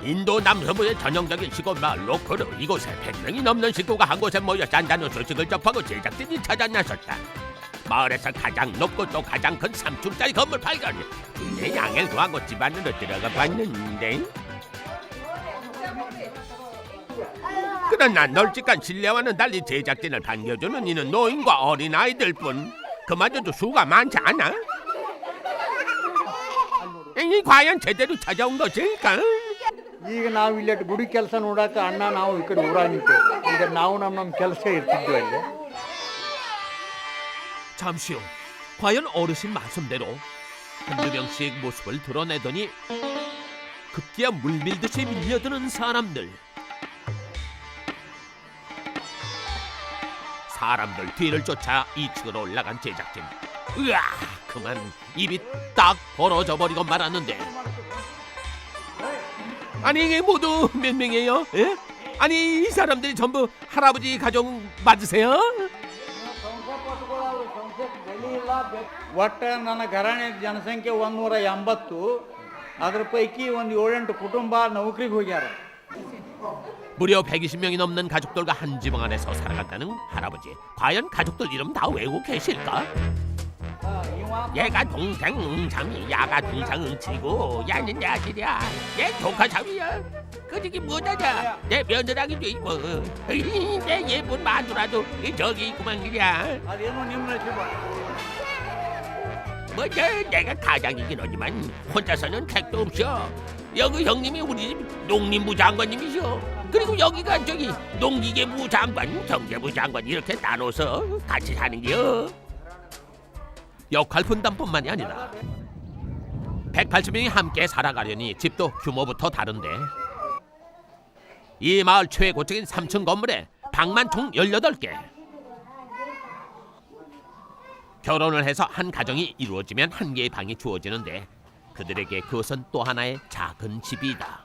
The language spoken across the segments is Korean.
인도 남서부의 전형적인 시골 마을 로크르. 이곳에 100명이 넘는 식구가 한 곳에 모여 산다는 소식을 접하고 제작진이 찾아 나섰다. 마을에서 가장 높고 또 가장 큰 3층짜리 건물 발견. 이내 양해를 구하고 집 안으로 들어가 봤는데, 그러나 널찍한 실내와는 달리 제작진을 반겨주는 이는 노인과 어린아이들뿐. 그마저도 수가 많지 않아. 이 과연 제대로 찾아온 것일까? ಈಗ ನಾವು ಇಲ್ಲಿ ಗುಡಿ ಕೆಲಸ ನೋಡಕ್ಕೆ ಅಣ್ಣ ನಾವು ಈ ಕಡೆ ಊರಾಗ ನಿಂತೇವೆ. ಈಗ ನಾವು ನಮ್ಮ ಕೆಲಸ ಇರ್ತಿದ್ವಿ ಅಲ್ಲಿ. 잠시 후 과연 어르신 말씀대로 한두 명씩 모습을 드러내더니 급기야 물밀듯이 밀려드는 사람들. 사람들 뒤를 쫓아 2층으로 올라간 제작진. 으아! 그만 입이 딱 벌어져 버리고 말았는데, 아니 이게 모두 몇 명이에요? 예? 아니 이 사람들이 전부 할아버지 가족 맞으세요? ಒಟ್ಟು ನನ್ನ ಘರಾಣೆ ಜನಸಂಖ್ಯೆ 180. ಅದ್ರ ಪೈಕಿ ಒಂದು 7-8 ಕುಟುಂಬ ನೌಕರಿಗೆ ಹೋಗ್ಯಾರ. 무려 120명이 넘는 가족들과 한 지붕 안에서 살아간다는 할아버지. 과연 가족들 이름 다 외우고 계실까? 얘가 동생 응삼이, 야가 동생 응치고, 야는 내 아들이야. 얘 조카 삼이야. 그저기 뭐하냐? 내 며느라기도 있고, 내 예쁜 마누라도 저기 있구만 그냥. ಅದೇನೋ ನಿಮ್ಮ ನಸೀಬ. 뭐죠? 내가 가장이긴 하지만 혼자서는 택도 없어. 여기 형님이 우리 집 농림부 장관님이셔. 그리고 여기가 저기 농기계부 장관, 경제부 장관 이렇게 나눠서 같이 사는 게요. 역할 분담뿐만이 아니라 180명이 함께 살아가려니 집도 규모부터 다른데, 이 마을 최고층인 3층 건물에 방만 총 18개. 결혼을 해서 한 가정이 이루어지면 한 개의 방이 주어지는데, 그들에게 그것은 또 하나의 작은 집이다.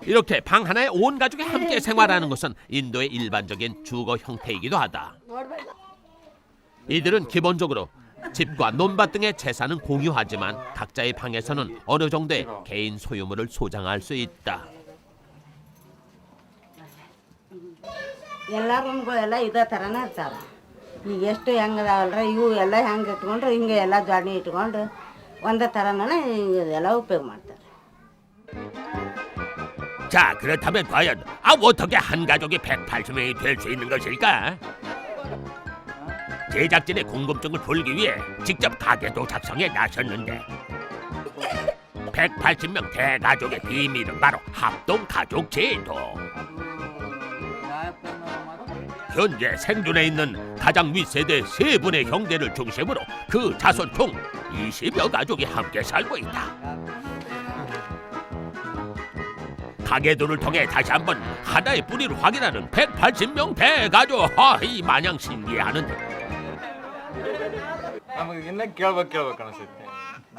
이렇게 방 하나에 온 가족이 함께 생활하는 것은 인도의 일반적인 주거 형태이기도 하다. 이들은 기본적으로 집과 논밭 등의 재산은 공유하지만 각자의 방에서는 어느 정도의 개인 소유물을 소장할 수 있다. ಎಲ್ಲ ರೂಮ್ಗಳೆಲ್ಲ ಇದೇ ಥರನೇ ಇರ್ತಾವೆ. ಈಗ ಎಷ್ಟು ಹೆಂಗದಾವಲ್ರಿ ಇವು ಎಲ್ಲ ಹೆಂಗೆ ಇಟ್ಕೊಂಡ್ರೆ ಹಿಂಗೆ ಎಲ್ಲ ಜಾಡಿ ಇಟ್ಕೊಂಡು ಒಂದೇ ಥರನೇ ಎಲ್ಲ ಉಪಯೋಗ ಮಾಡ್ತಾರೆ. 자, 그렇다면 과연 어떻게 한 가족이 180명이 될 수 있는 것일까? 제작진의 궁금증을 풀기 위해 직접 가계도 작성에 나섰는데, 180명 대가족의 비밀은 바로 합동가족 제도. 현재 생존해 있는 가장 윗세대 3분의 형제를 중심으로 그 자손 총 20여 가족이 함께 살고 있다. 가계도를 통해 다시 한번 하나의 뿌리를 확인하는 180명 대가족. 이 마냥 신기해하는데, ನಮಗೆ ಇನ್ನ ಕೇಳ್ಬೇಕು ಅನಿಸುತ್ತೆ.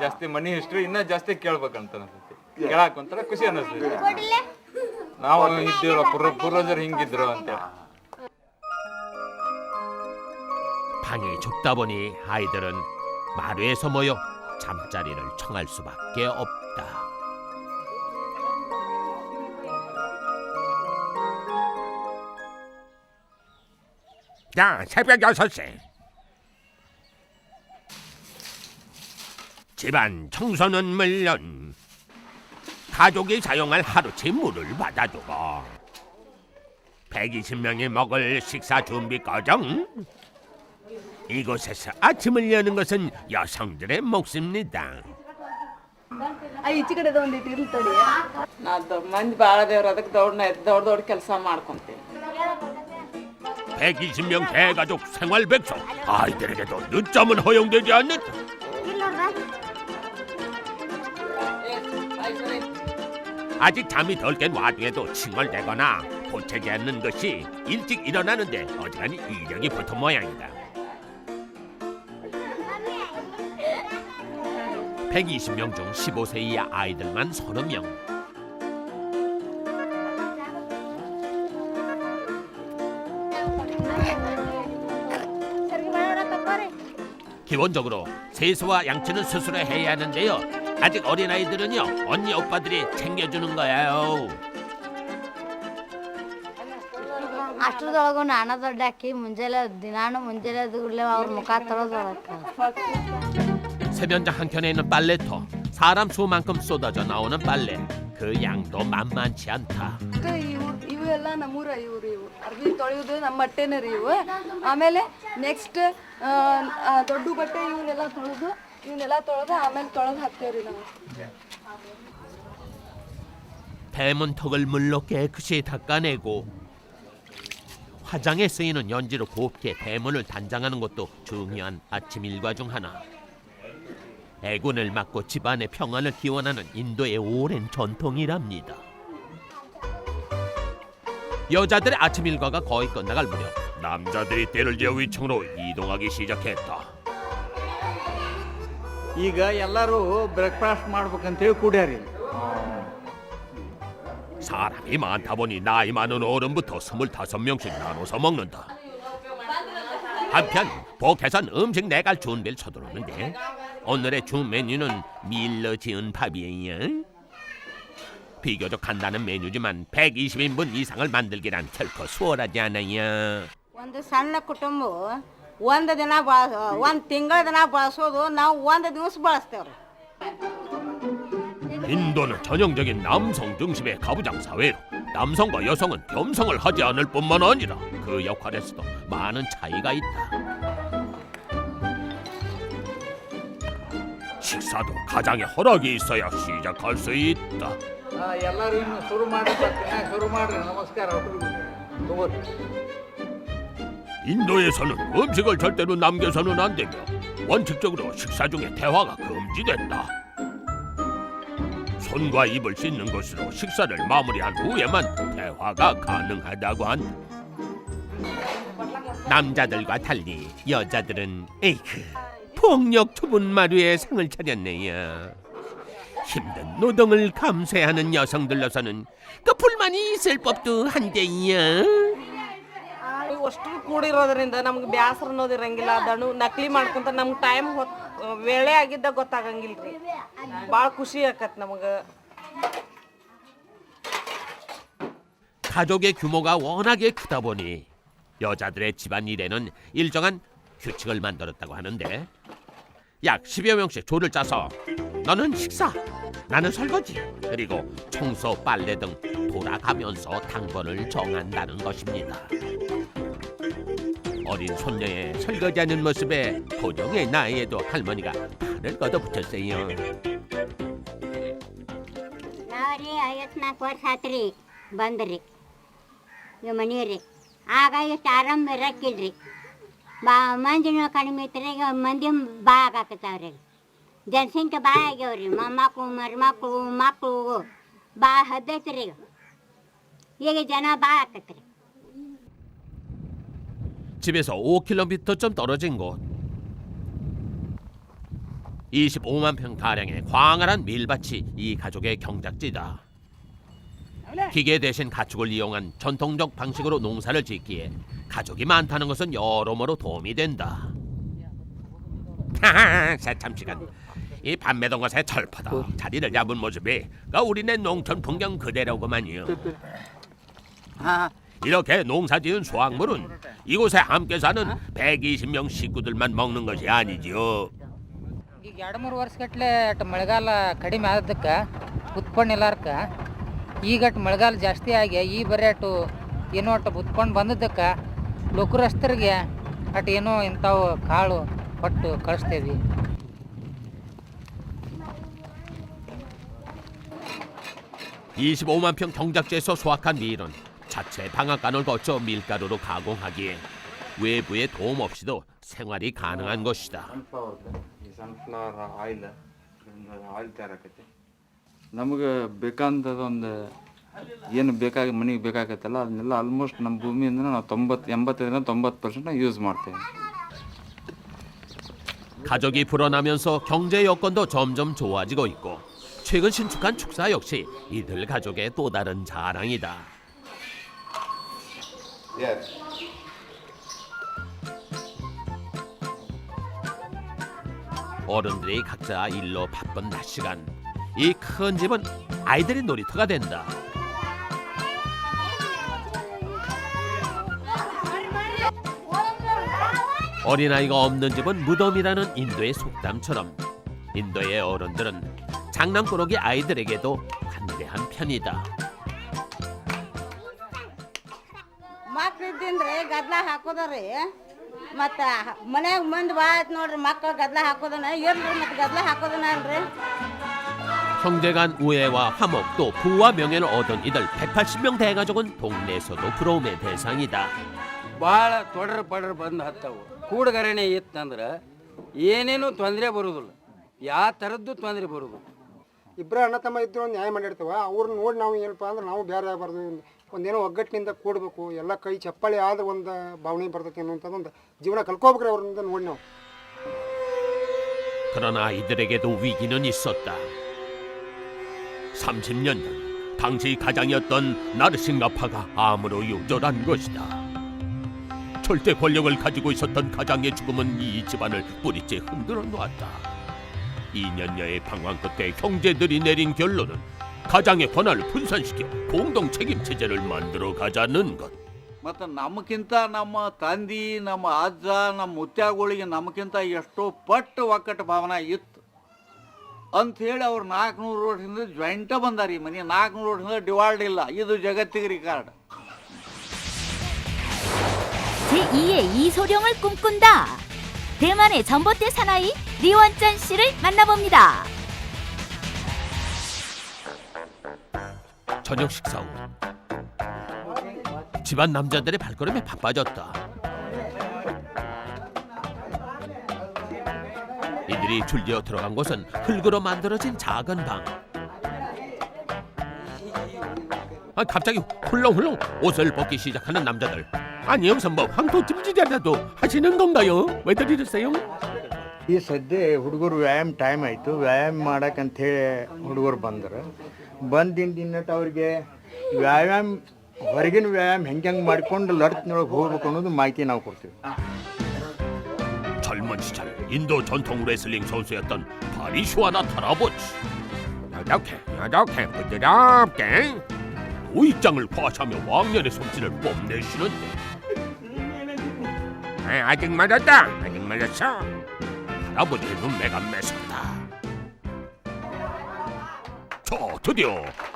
ಜಾಸ್ತಿ ಮನಿ ಹಿಸ್ಟ್ರಿ ಇನ್ನ ಜಾಸ್ತಿ ಕೇಳ್ಬೇಕಂತ ಅನಿಸುತ್ತೆ. ಕೇಳಾಕ ಒಂಥರ ಖುಷಿ ಅನಿಸ್ತೈತೆ. ನಾವು ಇದ್ದೀವಲ್ಲ ಪೂರ್ವಜರು ಹಿಂಗಿದ್ರು ಅಂತೇಳಿ. 방이 좁다 보니 아이들은 마루에서 모여 잠자리를 청할 수밖에 없다. 자, 새벽 6시. 집안 청소는 물론 가족이 사용할 하루치 물을 받아주고, 120명이 먹을 식사 준비 과정. 이곳에서 아침을 여는 것은 여성들의 몫입니다. ಈಚೆ ಕಡೆ ಒಂದಿಟ್ಟು ಇರ್ತದೆ. ನಾವು ಮಂದಿ ಭಾಳ ದೇವ್ರು ಅದಕ್ಕೆ ದೊಡ್ಡ ಕೆಲಸ ಮಾಡ್ಕೊಂತೀವಿ. 120명 대가족 생활 백성. 아이들에게도 늦잠은 허용되지 않는다. 아직 잠이 덜 깬 와중에도 칭얼대거나 보채지 않는 것이 일찍 일어나는데 어지간히 이력이 붙은 모양이다. 120명 중 15세 이하 아이들만 30명. 기본적으로 세수와 양치는 스스로 해야 하는데요. 아직 어린아이들은요 언니 오빠들이 챙겨주는 거예요. ಅಷ್ಟರದೊಳಗೂ ನಾನ ದೊಡ್ಡ ಹಾಕಿ ಮುಂಜಾನೆ ದಿನಾನು ಮುಂಜಾನೆ ಕೂಡಲೇ ಅವ್ರ ಮುಖ ತೊಳೆದೊಳಕ್ಕ 세면장 한켠에 있는 빨래터, 사람 수만큼 쏟아져 나오는 빨래. 그 양도 만만치 않다. ಇವು ಎಲ್ಲ ನಮ್ಮೂರ ಇವು ಅರ್ಬಿ ತೊಳೆಯೋದು ನಮ್ಮ ಬಟ್ಟೆನೇ ರೀ ಇವು. ಆಮೇಲೆ ನೆಕ್ಸ್ಟ್ ದೊಡ್ಡ ಬಟ್ಟೆ ಇವನ್ನೆಲ್ಲ ತೊಳೆದು ಆಮೇಲೆ ತೊಳೆದು ಹಾಕ್ತೇವ್ರಿ ನಾವು. 대문턱을 물로 깨끗이 닦아내고 화장에 쓰이는 연지로 곱게 대문을 단장하는 것도 중요한 아침 일과 중 하나. 애군을 막고 집안의 평안을 기원하는 인도의 오랜 전통이랍니다. 여자들의 아침 일과가 거의 끝나갈 무렵 남자들이 때를 지어 위층으로 이동하기 시작했다. ಈಗ ಎಲ್ಲರೂ ಬ್ರೇಕ್ಫಾಸ್ಟ್ ಮಾಡ್ಬೇಕಂತೇಳಿ ಕೂಡ್ಯಾರಿ. 사람이 많다 보니 나이 많은 어른부터 25명씩 나눠서 먹는다. 한편 복해선 음식 내갈 준비를 서두르는데 오늘의 주 메뉴는 밀로 지은 밥이에요. 비교적 간단한 메뉴지만 120인분 이상을 만들기란 결코 수월하지 않아요. ಒಂದು ಸಣ್ಣ ಕುಟುಂಬ ಒಂದು ದಿನ ಒಂದು ತಿಂಗಳ ದಿನ ಬಳಸೋದು ನಾವು ಒಂದು ದಿವಸ ಬಳಸ್ತೇವ್ರಿ. 인도는 전형적인 남성 중심의 가부장 사회로 남성과 여성은 겸성을 하지 않을 뿐만 아니라 그 역할에서도 많은 차이가 있다. 식사도 가장의 허락이 있어야 시작할 수 있다. ಎಲ್ಲರೂ ಇನ್ನು ಶುರು ಮಾಡಿ ಶುರು ಮಾಡ್ರಿ. ನಮಸ್ಕಾರ. ತಗೋರಿ. 인도에서는 음식을 절대로 남겨서는 안 되며 원칙적으로 식사 중에 대화가 금지된다. 손과 입을 씻는 것으로 식사를 마무리한 후에만 대화가 가능하다고 한다. 남자들과 달리 여자들은 에이크 폭력 좁은 마루에 상을 차렸네요. 힘든 노동을 감수해하는 여성들로서는 그 불만이 있을 법도 한데요. ಅಷ್ಟು ಕೂಡಿರೋದ್ರಿಂದ ನಮ್ಗೆ ಬ್ಯಾಸರ ಅನ್ನೋದು ಇರಂಗಿಲ್ಲ. ದಣು ನಕಲಿ ಮಾಡ್ಕೊಂತ ನಮ್ಗೆ ಟೈಮ್ ವೇಳೆ ಆಗಿದ್ದ ಗೊತ್ತಾಗಂಗಿಲ್ರಿ. ಭಾಳ ಖುಷಿ ಆಕತ್ ನಮಗೆ. 가족의 규모가 워낙에 크다 보니 여자들의 집안 일에는 일정한 규칙을 만들었다고 하는데 약 10여 명씩 조를 짜서 너는 식사, 나는 설거지, 그리고 청소, 빨래 등 돌아가면서 당번을 정한다는 것입니다. 어린 손녀의 설거지하는 모습에 고정의 나이에도 할머니가 팔을 걷어붙였어요. ನಾವ್ರಿ 54 ವರ್ಷ ಆತ್ರಿ ಬಂದ್ರಿ ಈ ಮನೀರಿ. ಆಗ ಇಷ್ಟು ಆರಾಮ ಇರಕ್ಕಿಲ್ರಿ. ಮಂದಿನೂ ಕಡಿಮೆ ಐತ್ರಿ. ಈಗ ಮಂದಿ ಭಾಳ ಆಗಾಕತ್ತಾವ್ರಿ. ಜನಸಂಖ್ಯೆ ಭಾಳ ಆಗ್ಯಾವ್ರಿ. ಮೊಮ್ಮಕ್ಕಳು ಮರಿಮಕ್ಕಳು ಮಕ್ಕಳು ಭಾಳ ಹದ್ದೈತ್ರಿ. ಈಗ ಜನ ಭಾಳ ಆಕತ್ರಿ. 집에서 5km쯤 떨어진 곳 25만 평 가량의 광활한 밀밭이 이 가족의 경작지다. 기계 대신 가축을 이용한 전통적 방식으로 농사를 짓기에 가족이 많다는 것은 여러모로 도움이 된다. 새참시간 이 밤매던 것에 철퍼덕 자리를 잡은 모습이 우리네 농촌 풍경 그대로구만요. 이렇게 농사지은 수확물은 이곳에 함께 사는 120명 식구들만 먹는 것이 아니지요. ಈಗ 2-3 ವರ್ಷಗಟ್ಟಲೆ ಮಳೆಗಾಲ ಕಡಿಮೆ ಆದಕ್ಕೆ ಉತ್ಪನ್ನ ಇಲ್ಲಾರ್ಕ ಈಗ ಮಳೆಗಾಲ ಜಾಸ್ತಿ ಆಗಿ ಈ ಬರೀ ಏನೋ ಉತ್ಪನ್ನ ಬಂದದ್ದಕ್ಕೆ ಲೋಕರಸ್ಥರಿಗೆ ಏನೋ ಇಂಥವು ಕಾಳು ಕೊಟ್ಟು ಕಳಿಸ್ತೇವೆ. (25만 평) 경작지에서 수확한 밀은 자체 방앗간을 거쳐 밀가루로 가공하기에 외부의 도움 없이도 생활이 가능한 것이다. ಸನ್ಫ್ಲವರ್ ಆಯಿಲ್ ತಯಾರಾಕೈತಿ. ನಮಗೆ ಬೇಕಾದಂಥದ್ದೊಂದು ಏನು ಮನೆಗೆ ಬೇಕಾಗತ್ತಲ್ಲ ಅದನ್ನೆಲ್ಲ ಆಲ್ಮೋಸ್ಟ್ ನಮ್ಮ ಭೂಮಿಯಿಂದ ನಾವು 85-90% ಯೂಸ್ ಮಾಡ್ತೇವೆ. 가족이 불어나면서 경제 여건도 점점 좋아지고 있고 최근 신축한 축사 역시 이들 가족의 또 다른 자랑이다. 어른들이 각자 일로 바쁜 낮 시간, 이 큰 집은 아이들의 놀이터가 된다. 어린아이가 없는 집은 무덤이라는 인도의 속담처럼 인도의 어른들은 장난꾸러기 아이들에게도 관대한 편이다. ಮಕ್ಳಿದ್ದಿಂದ್ರಿ ಗದ್ಲ ಹಾಕೋದ್ರಿ ಮತ್ತು ಮನ್ಯಾಗ ಮಂದಿ ಭಾಳ ಆಯ್ತು ನೋಡ್ರಿ ಮಕ್ಕಳು ಗದ್ಲ ಹಾಕೋದನ ಇರ್ಲಿ ಮತ್ತು ಗದ್ಲ ಹಾಕೋದನ ಅಲ್ರಿ. 형제 간 우애와 화목 또 부와 명예를 얻은 이들 180명 대가족은 동네에서도 부러움의 대상이다. ಭಾಳ ತೊಡ್ರ ಪಡ್ರ ಬಂದು ಹತ್ತವು ಕೂಡುಗರಣೆ ಇತ್ತಂದ್ರೆ ಏನೇನು ತೊಂದರೆ ಬರೋದಿಲ್ಲ, ಯಾವ ಥರದ್ದು ತೊಂದರೆ ಬರೋದಿಲ್ಲ. ಇಬ್ಬರ ಅಣ್ಣ ತಮ್ಮ ಇದ್ರು ಒಂದು ನ್ಯಾಯ ಮಾಡಿರ್ತೀವ, ಅವ್ರನ್ನ ನೋಡಿ ನಾವು ಏನಪ್ಪ ಅಂದ್ರೆ ನಾವು ಬೇರೆ ಆಗಬಾರ್ದು, ಒಂದೇನೋ ಒಗ್ಗಟ್ಟಿನಿಂದ ಕೂಡಬೇಕು, ಎಲ್ಲ ಕೈ ಚಪ್ಪಾಳಿ ಆದ್ರೆ ಒಂದು ಭಾವನೆ ಬರ್ತೈತಿ ಅನ್ನೋಂಥದ್ದೊಂದು ಜೀವನ ಕಲ್ಕೋಬೇಕ್ರಿ ಅವ್ರಿಂದ ನೋಡಿ ನಾವು. 그러나 이들에게도 위기는 있었다. 30년 전 당시 가장이었던 나르싱가파가 암으로 요절한 것이다. 절대 권력을 가지고 있었던 가장의 죽음은 이 집안을 뿌리째 흔들어 놓았다. 2년여의 방황 끝에 형제들이 내린 결론은 가장의 권한을 분산시켜 공동 책임 체제를 만들어 가자는 것. ಮತ್ತು ನಮಗಿಂತ ನಮ್ಮ ತಂದೆ, ನಮ್ಮ ಅಜ್ಜ, ನಮ್ಮ ಮುತ್ಯಾಗಳಿಗೆ ನಮಗಿಂತ ಎಷ್ಟೋ ಪಟ್ಟು ಒಕ್ಕಟ್ಟು ಭಾವನೆ ಇತ್ತು ಅಂಥೇಳಿ ಅವ್ರು 400 ವರ್ಷದಿಂದ ಜಾಯಿಂಟ ಬಂದಾರ. ಈ ಮನೆ 400 ವರ್ಷದಿಂದ ಡಿವೈಡ್ ಇಲ್ಲ. ಇದು ಜಗತ್ತಿಗೆ ರಿಕಾರ್ಡ್. 제2의 이소룡을 꿈꾼다. 대만의 전봇대 사나이 리원짠 씨를 만나봅니다. 저녁 식사 후 집안 남자들의 발걸음에 바빠졌다. 이들이 줄지어 들어간 곳은 흙으로 만들어진 작은 방. 갑자기 훌렁훌렁 옷을 벗기 시작하는 남자들. 아니 여기서 뭐 황토찜질이라도 하시는 건가요? 왜들 이러세요? ಈ ಸದ್ಯ ಹುಡುಗರು ವ್ಯಾಯಾಮ ಟೈಮ್ ಆಯಿತು, ವ್ಯಾಯಾಮ ಮಾಡಕ್ಕಂಥೇಳಿ ಹುಡುಗರು ಬಂದರು. ಬಂದಿನ ದಿನಟ್ಟು ಅವ್ರಿಗೆ ವ್ಯಾಯಾಮ ಹೊರಗಿನ ವ್ಯಾಯಾಮ ಹೆಂಗೆ ಮಾಡ್ಕೊಂಡು ಲಡ್ತಿನೊಳಗೆ ಹೋಗ್ಬೇಕು ಅನ್ನೋದು ಮಾಹಿತಿ ನಾವು ಕೊಡ್ತೀವಿ. 젊은 시절 인도 전통 레슬링 선수였던 바리슈아나 타라보치. 여덕해 부드럽게 오익장을 과시하며 왕년의 솜씨를 뽐내시는데 아직 맞았다. 할아버지의 눈매가 매섭다. 자, 드디어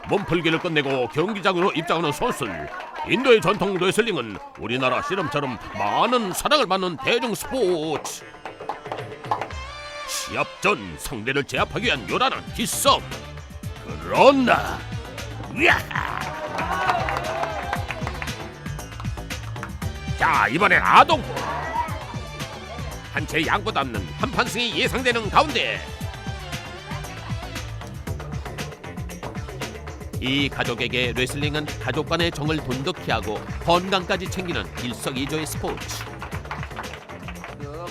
몸풀기를 끝내고 경기장으로 입장하는 선수들. 인도의 전통 레슬링은 우리나라 씨름처럼 많은 사랑을 받는 대중 스포츠. 시합 전 상대를 제압하기 위한 요란한 기싸움. 그런다. 자, 이번엔 아동부. 한 채 양보 담는 한판승이 예상되는 가운데 이 가족에게 레슬링은 가족 간의 정을 돈독히 하고 건강까지 챙기는 일석이조의 스포츠.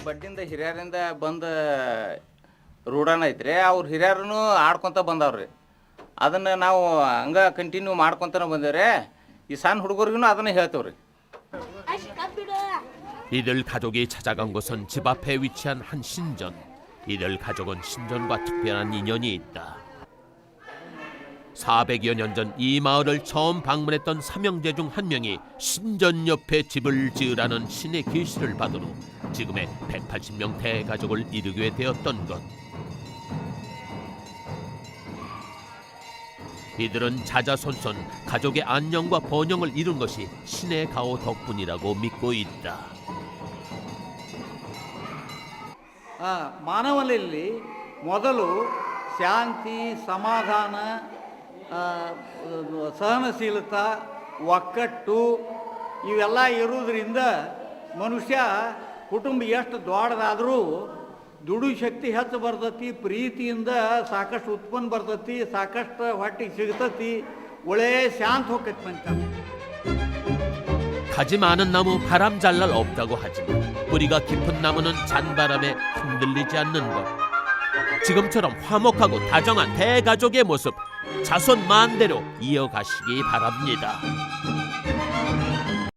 ಬಡ್ಡಿಂದ ಹಿರಿಯರಿಂದ ಬಂದ ರೂಢನ ಐತ್ರಿ. ಅವ್ರ ಹಿರಿಯರೂ ಆಡ್ಕೊತ ಬಂದವ್ರಿ. ಅದನ್ನು ನಾವು ಹಂಗ ಕಂಟಿನ್ಯೂ ಮಾಡ್ಕೊತಾನೆ ಬಂದೇವ್ರಿ. ಈ ಸಣ್ಣ ಹುಡುಗರಿಗೂ ಅದನ್ನ ಹೇಳ್ತೇವ್ರಿ. 이들 가족이 찾아간 곳은 집 앞에 위치한 한 신전. 이들 가족은 신전과 특별한 인연이 있다. 400여 년 전 이 마을을 처음 방문했던 삼형제 중 한 명이 신전 옆에 집을 지으라는 신의 계시를 받은 후 지금의 180명 대가족을 이루게 되었던 것. 이들은 자자손손 가족의 안녕과 번영을 이룬 것이 신의 가호 덕분이라고 믿고 있다. ಮಾನವನಲ್ಲಿ ಮೊದಲು ಶಾಂತಿ, ಸಮಾಧಾನ, ಸಹನಶೀಲತಾ, ಒಕ್ಕಟ್ಟು ಇವೆಲ್ಲ ಇರುವುದರಿಂದ ಮನುಷ್ಯ ಕುಟುಂಬ ಎಷ್ಟು ದೊಡ್ಡದಾದರೂ ದುಡು ಶಕ್ತಿ ಹೆಚ್ಚು ಬರ್ತೈತಿ, ಪ್ರೀತಿಯಿಂದ ಸಾಕಷ್ಟು ಉತ್ಪನ್ನ ಬರ್ತೈತಿ, ಸಾಕಷ್ಟು ಹೊಟ್ಟಿಗೆ ಸಿಗ್ತೈತಿ, ಒಳ್ಳೆ ಶಾಂತ ಹೋಗ್ತೈತಿ ಮನುಷ್ಯ. 가지 많은 나무 바람 잘 날 없다고 하지만 뿌리가 깊은 나무는 잔바람에 흔들리지 않는 것. 지금처럼 화목하고 다정한 대가족의 모습 자손 만대로 이어가시기 바랍니다.